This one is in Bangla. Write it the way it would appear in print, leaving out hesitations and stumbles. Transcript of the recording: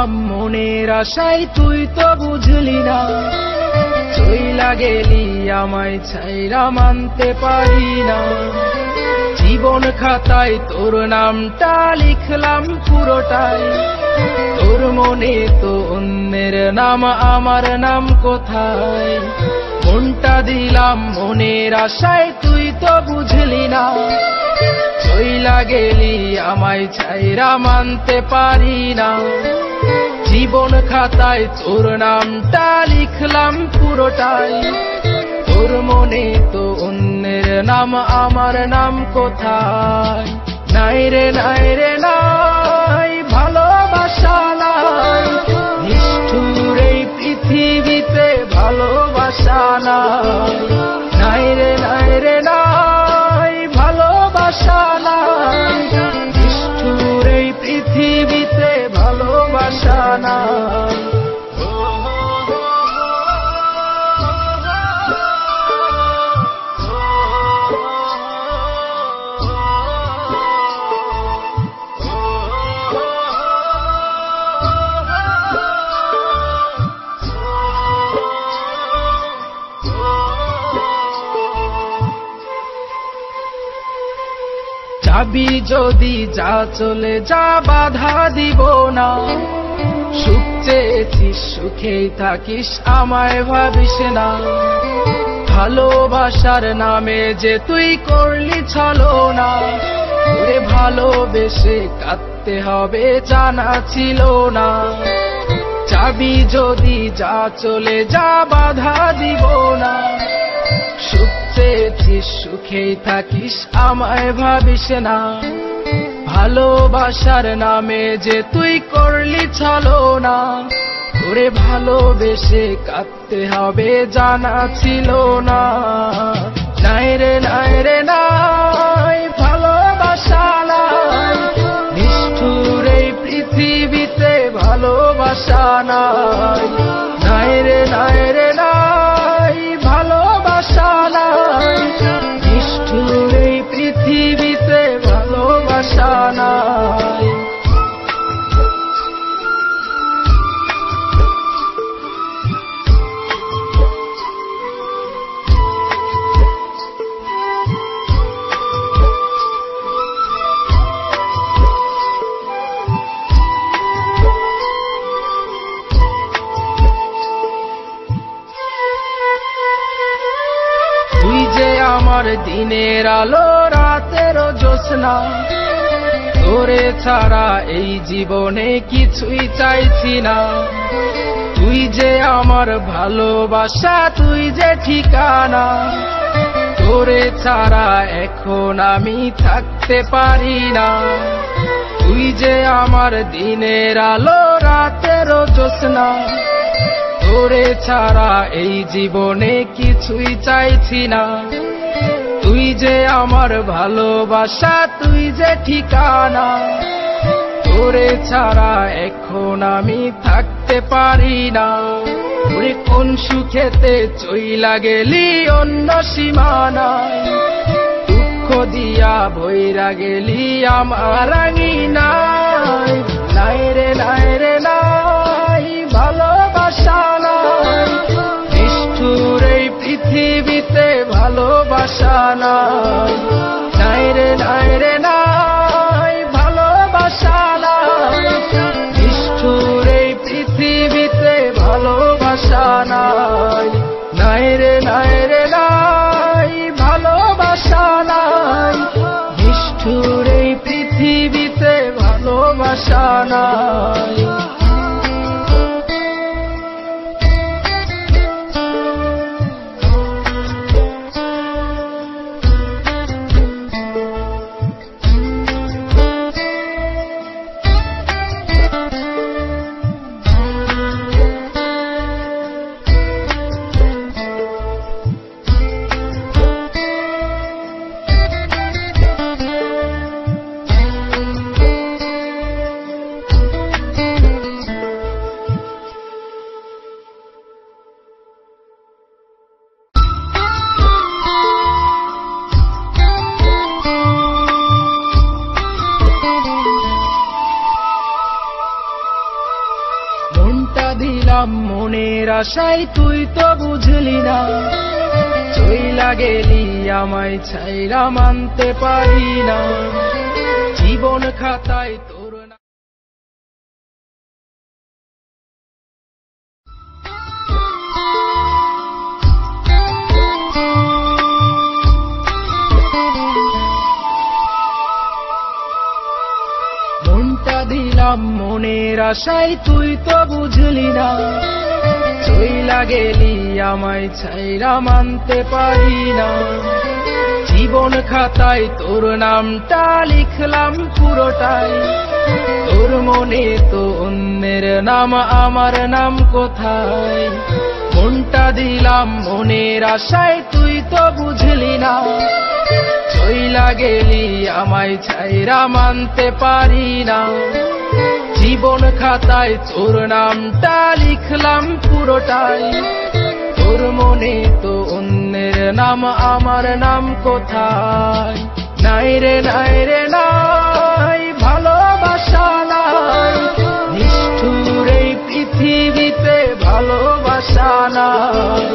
দিলাম মনের আশায়, তুই তো বুঝলি না। চইলা গেলি আমায় ছাইরা মানতে পারি না। জীবন খাতায় তোর নামটা লিখলাম পুরোটাই, তোর মনে তো অন্যের নাম, আমার নাম কোথায়? মনটা দিলাম মনের আশায়, তুই তো বুঝলি না। চইলা গেলি আমায় ছাইরা মানতে পারি না। জীবন খাতায় তোর নামটা লিখলাম পুরোটাই, তোর মনে তো অন্যের নাম, আমার নাম কোথায়? নাই রে নাই রে নাই, ভালোবাসা নাই, নিষ্ঠুর এই পৃথিবীতে ভালোবাসা নাই। নাই রে নাই রে নাই, ভালোবাসা নাই, নিষ্ঠুর এই পৃথিবীতে ভালোবাসা নাই। যাবি যদি যা, চলে যা, বাধা দিব না। সুখ চেয়েছিস সুখেই থাকিস, আমায় ভাবিস না। ভালোবাসার নামে যে তুই করলি ছলনা, ওরে ভালোবেসে কাঁদতে হবে জানা ছিল না। যাবি যদি যা, চলে যা, বাধা দিব না। সুখ চেয়েছিস সুখেই থাকিস, আমায় ভাবিস না। ভালোবাসার নামে যে তুই করলি ছলনা, ওরে ভালোবেসে কাঁদতে হবে জানা ছিল না। নাই রে নাই রে নাই, ভালোবাসা নাই, নিষ্ঠুর এই পৃথিবীতে ভালোবাসা নাই। নাই রে নাই রে নাই, ভালোবাসা নাই, নিষ্ঠুর এই পৃথিবীতে ভালোবাসা নাই। আমার দিনের আলো, রাতের জ্যোৎস্না, তোরে ছাড়া এই জীবনে কিছুই চাইছি না। তুই যে আমার ভালোবাসা, তুই যে ঠিকানা, তোরে ছাড়া এখন আমি থাকতে পারি না। তুই যে আমার দিনের আলো, রাতের জ্যোৎস্না, তোরে ছাড়া এই জীবনে কিছুই চাইছি না। তুই যে আমার ভালোবাসা, তুই যে ঠিকানা, তোরে ছাড়া এখন আমি থাকতে পারি না। ওরে কোন সুখেতে চইলা গেলি অন্য সীমানায়, দুঃখ দিয়া বইরা গেলি আমার আঙিনায়। নাই রে নাই রে নাই, ভালোবাসা নাই, নিষ্ঠুর এই পৃথিবীতে ভালোবাসা নাই। নাই রে নাই রে নাই, ভালোবাসা নাই, নিষ্ঠুর এই পৃথিবীতে ভালোবাসা নাই। নাই রে নাই রে নাই, ভালোবাসা নাই, নিষ্ঠুর এই পৃথিবীতে ভালোবাসা নাই। আশায় তুই তো বুঝলি না, চইলা গেলি আমায় ছাইরা মানতে পারি না, জীবন খাতায় তোর না। মনটা দিলাম মনের আশায় তুই তো বুঝলি না, চইলা গেলি আমায় ছাইরা মানতে পারি না, জীবন খাতায় তোর নামটা লিখলাম পুরোটাই, তোর মনে তো অন্যের নাম, আমার নাম কোথায়? মনটা দিলাম মনের আশায় তুই তো বুঝলি না, চইলা গেলি আমায় ছাইরা মানতে পারি না, জীবন খাতায় তোর নামটা লিখলাম পুরোটাই, তোর মনে তো অন্যের নাম, আমার নাম কোথায়? নাই রে নাই রে নাই, ভালোবাসা নাই, নিষ্ঠুর এই পৃথিবীতে ভালোবাসা নাই।